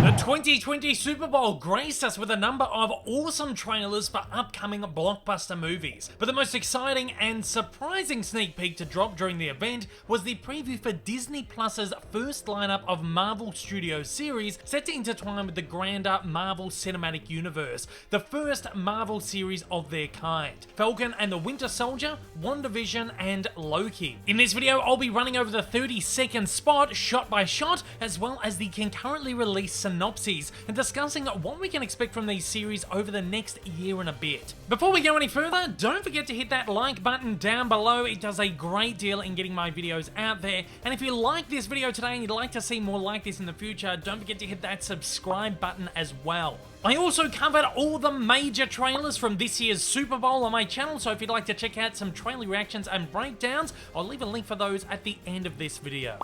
The 2020 Super Bowl graced us with a number of awesome trailers for upcoming blockbuster movies. But the most exciting and surprising sneak peek to drop during the event was the preview for Disney Plus's first lineup of Marvel Studios series set to intertwine with the grander Marvel Cinematic Universe, the first Marvel series of their kind. Falcon and the Winter Soldier, WandaVision, and Loki. In this video, I'll be running over the 30-second spot, shot by shot, as well as the concurrently released synopses, and discussing what we can expect from these series over the next year and a bit. Before we go any further, don't forget to hit that like button down below. It does a great deal in getting my videos out there. And if you like this video today and you'd like to see more like this in the future, don't forget to hit that subscribe button as well. I also covered all the major trailers from this year's Super Bowl on my channel, so if you'd like to check out some trailer reactions and breakdowns, I'll leave a link for those at the end of this video.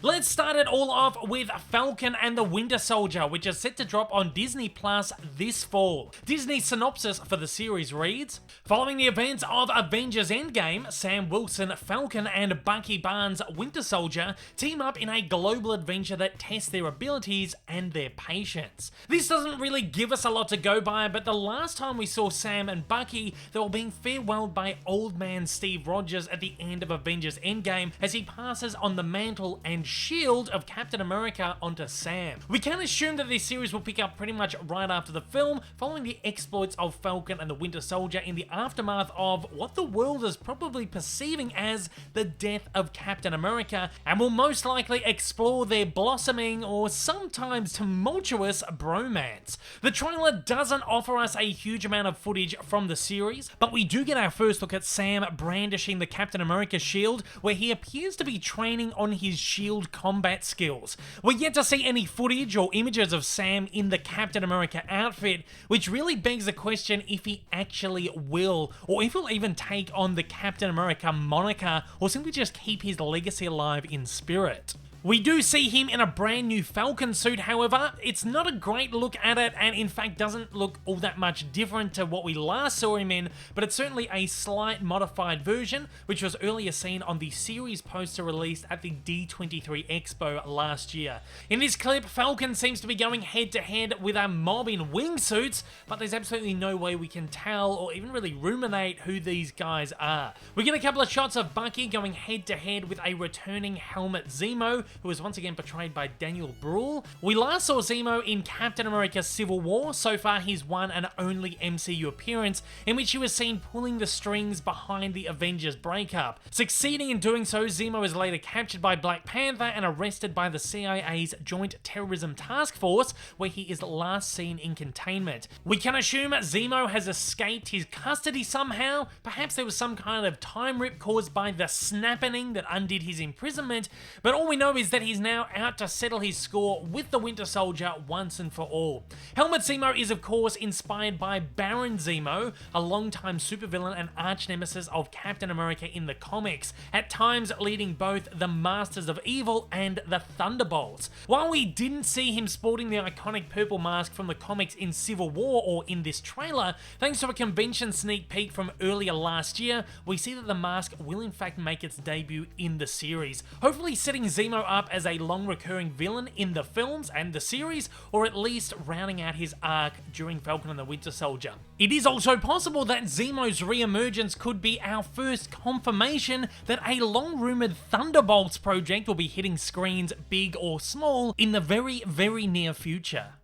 Let's start it all off with Falcon and the Winter Soldier, which is set to drop on Disney Plus this fall. Disney's synopsis for the series reads, following the events of Avengers Endgame, Sam Wilson, Falcon, and Bucky Barnes, Winter Soldier, team up in a global adventure that tests their abilities and their patience. This doesn't really give us a lot to go by, but the last time we saw Sam and Bucky, they were being farewelled by old man Steve Rogers at the end of Avengers Endgame as he passes on the mantle and shield of Captain America onto Sam. We can assume that this series will pick up pretty much right after the film, following the exploits of Falcon and the Winter Soldier in the aftermath of what the world is probably perceiving as the death of Captain America, and will most likely explore their blossoming or sometimes tumultuous bromance. The trailer doesn't offer us a huge amount of footage from the series, but we do get our first look at Sam brandishing the Captain America shield, where he appears to be training on his shield combat skills. We're yet to see any footage or images of Sam in the Captain America outfit, which really begs the question if he actually will, or if he'll even take on the Captain America moniker, or simply just keep his legacy alive in spirit. We do see him in a brand new Falcon suit, however. It's not a great look at it, and in fact doesn't look all that much different to what we last saw him in, but it's certainly a slight modified version, which was earlier seen on the series poster released at the D23 Expo last year. In this clip, Falcon seems to be going head to head with a mob in wingsuits, but there's absolutely no way we can tell or even really ruminate who these guys are. We get a couple of shots of Bucky going head to head with a returning Helmut Zemo, who was once again portrayed by Daniel Bruhl. We last saw Zemo in Captain America Civil War, so far his one and only MCU appearance, in which he was seen pulling the strings behind the Avengers breakup. Succeeding in doing so, Zemo is later captured by Black Panther and arrested by the CIA's Joint Terrorism Task Force, where he is last seen in containment. We can assume Zemo has escaped his custody somehow. Perhaps there was some kind of time rip caused by the snapping that undid his imprisonment, but all we know is that he's now out to settle his score with the Winter Soldier once and for all. Helmut Zemo is of course inspired by Baron Zemo, a longtime supervillain and arch nemesis of Captain America in the comics, at times leading both the Masters of Evil and the Thunderbolts. While we didn't see him sporting the iconic purple mask from the comics in Civil War or in this trailer, thanks to a convention sneak peek from earlier last year, we see that the mask will in fact make its debut in the series, hopefully setting Zemo up as a long recurring villain in the films and the series, or at least rounding out his arc during Falcon and the Winter Soldier. It is also possible that Zemo's re-emergence could be our first confirmation that a long-rumoured Thunderbolts project will be hitting screens big or small in the very, very near future.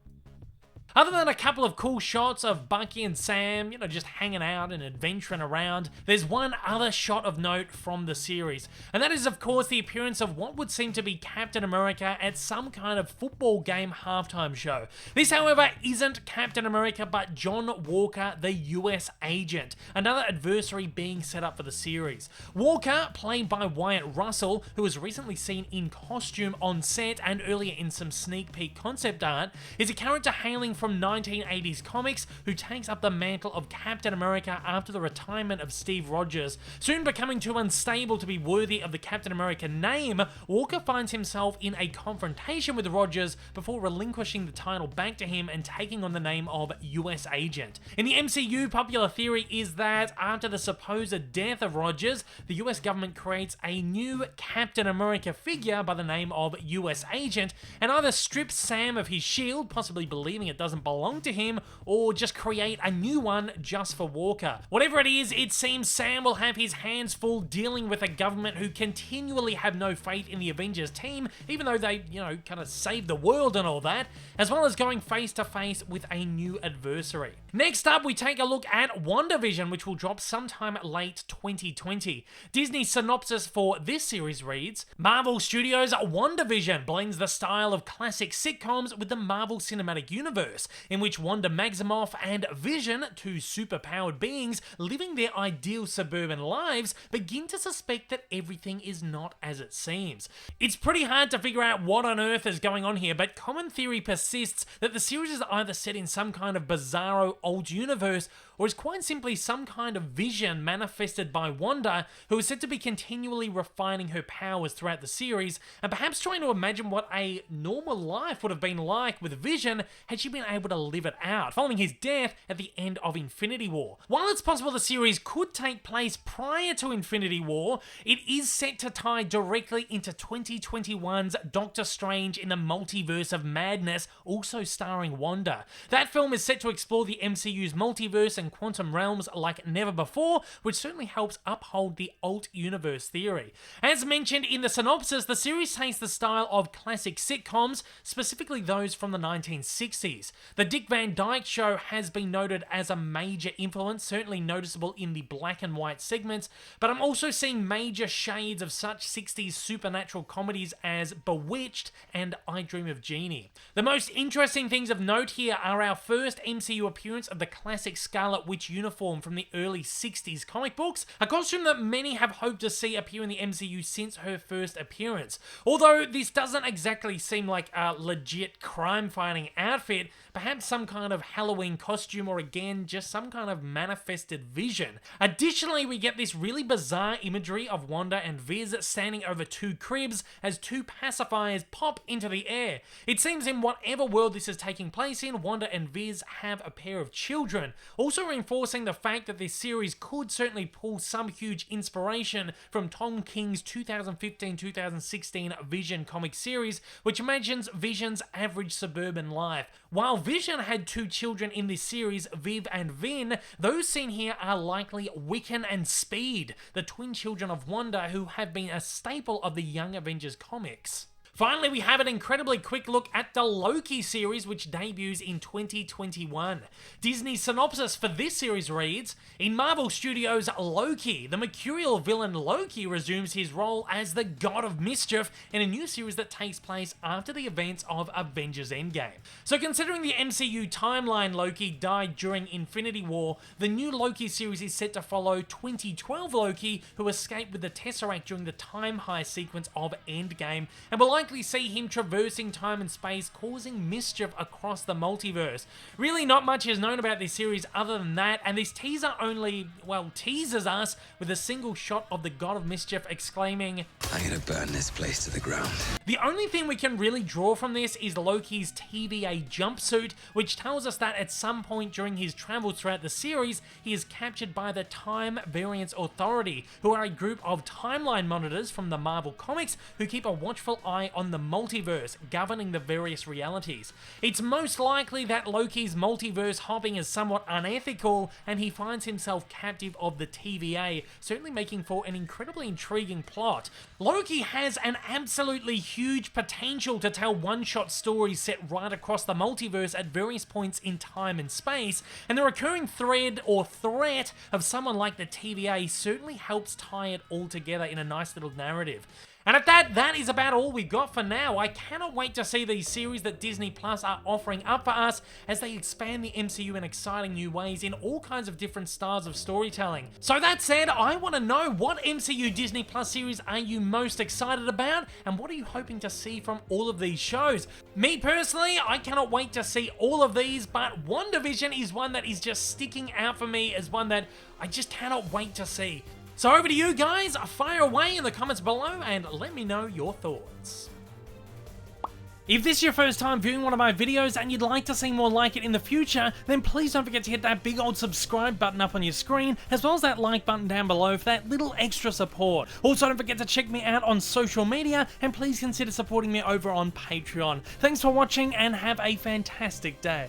Other than a couple of cool shots of Bucky and Sam, just hanging out and adventuring around, there's one other shot of note from the series, and that is of course the appearance of what would seem to be Captain America at some kind of football game halftime show. This, however, isn't Captain America, but John Walker, the US agent, another adversary being set up for the series. Walker, played by Wyatt Russell, who was recently seen in costume on set and earlier in some sneak peek concept art, is a character hailing from from 1980s comics who takes up the mantle of Captain America after the retirement of Steve Rogers. Soon becoming too unstable to be worthy of the Captain America name, Walker finds himself in a confrontation with Rogers before relinquishing the title back to him and taking on the name of US Agent. In the MCU, popular theory is that after the supposed death of Rogers, the US government creates a new Captain America figure by the name of US Agent and either strips Sam of his shield, possibly believing it doesn't belong to him, or just create a new one just for Walker. Whatever it is, it seems Sam will have his hands full dealing with a government who continually have no faith in the Avengers team, even though they, kind of saved the world and all that, as well as going face to face with a new adversary. Next up, we take a look at WandaVision, which will drop sometime late 2020. Disney's synopsis for this series reads, Marvel Studios' WandaVision blends the style of classic sitcoms with the Marvel Cinematic Universe, in which Wanda Maximoff and Vision, two superpowered beings living their ideal suburban lives, begin to suspect that everything is not as it seems. It's pretty hard to figure out what on earth is going on here, but common theory persists that the series is either set in some kind of bizarro alt universe or is quite simply some kind of vision manifested by Wanda, who is said to be continually refining her powers throughout the series, and perhaps trying to imagine what a normal life would have been like with Vision had she been able to live it out, following his death at the end of Infinity War. While it's possible the series could take place prior to Infinity War, it is set to tie directly into 2021's Doctor Strange in the Multiverse of Madness, also starring Wanda. That film is set to explore the MCU's multiverse and quantum realms like never before, which certainly helps uphold the alt universe theory. As mentioned in the synopsis, the series takes the style of classic sitcoms, specifically those from the 1960s. The Dick Van Dyke Show has been noted as a major influence, certainly noticeable in the black and white segments, but I'm also seeing major shades of such 60s supernatural comedies as Bewitched and I Dream of Jeannie. The most interesting things of note here are our first MCU appearance of the classic Scarlet Witch uniform from the early 60s comic books, a costume that many have hoped to see appear in the MCU since her first appearance. Although this doesn't exactly seem like a legit crime-fighting outfit, perhaps some kind of Halloween costume or again, just some kind of manifested vision. Additionally, we get this really bizarre imagery of Wanda and Viz standing over two cribs as two pacifiers pop into the air. It seems in whatever world this is taking place in, Wanda and Viz have a pair of children, also reinforcing the fact that this series could certainly pull some huge inspiration from Tom King's 2015-2016 Vision comic series, which imagines Vision's average suburban life. While Vision had two children in this series, Viv and Vin, those seen here are likely Wiccan and Speed, the twin children of Wanda who have been a staple of the Young Avengers comics. Finally, we have an incredibly quick look at the Loki series, which debuts in 2021. Disney's synopsis for this series reads, in Marvel Studios' Loki, the mercurial villain Loki resumes his role as the god of mischief in a new series that takes place after the events of Avengers Endgame. So considering the MCU timeline, Loki died during Infinity War, the new Loki series is set to follow 2012 Loki, who escaped with the Tesseract during the time heist sequence of Endgame, and will likely see him traversing time and space, causing mischief across the multiverse. Really not much is known about this series other than that, and this teaser only, teases us with a single shot of the God of Mischief exclaiming, I'm gonna burn this place to the ground. The only thing we can really draw from this is Loki's TVA jumpsuit, which tells us that at some point during his travels throughout the series, he is captured by the Time Variance Authority, who are a group of timeline monitors from the Marvel Comics who keep a watchful eye on the multiverse, governing the various realities. It's most likely that Loki's multiverse hopping is somewhat unethical, and he finds himself captive of the TVA, certainly making for an incredibly intriguing plot. Loki has an absolutely huge potential to tell one-shot stories set right across the multiverse at various points in time and space, and the recurring thread or threat of someone like the TVA certainly helps tie it all together in a nice little narrative. And at that is about all we've got for now. I cannot wait to see these series that Disney Plus are offering up for us as they expand the MCU in exciting new ways in all kinds of different styles of storytelling. So that said, I want to know, what MCU Disney Plus series are you most excited about, and what are you hoping to see from all of these shows? Me personally, I cannot wait to see all of these, but WandaVision is one that is just sticking out for me as one that I just cannot wait to see. So over to you guys, fire away in the comments below and let me know your thoughts. If this is your first time viewing one of my videos and you'd like to see more like it in the future, then please don't forget to hit that big old subscribe button up on your screen, as well as that like button down below for that little extra support. Also, don't forget to check me out on social media, and please consider supporting me over on Patreon. Thanks for watching and have a fantastic day.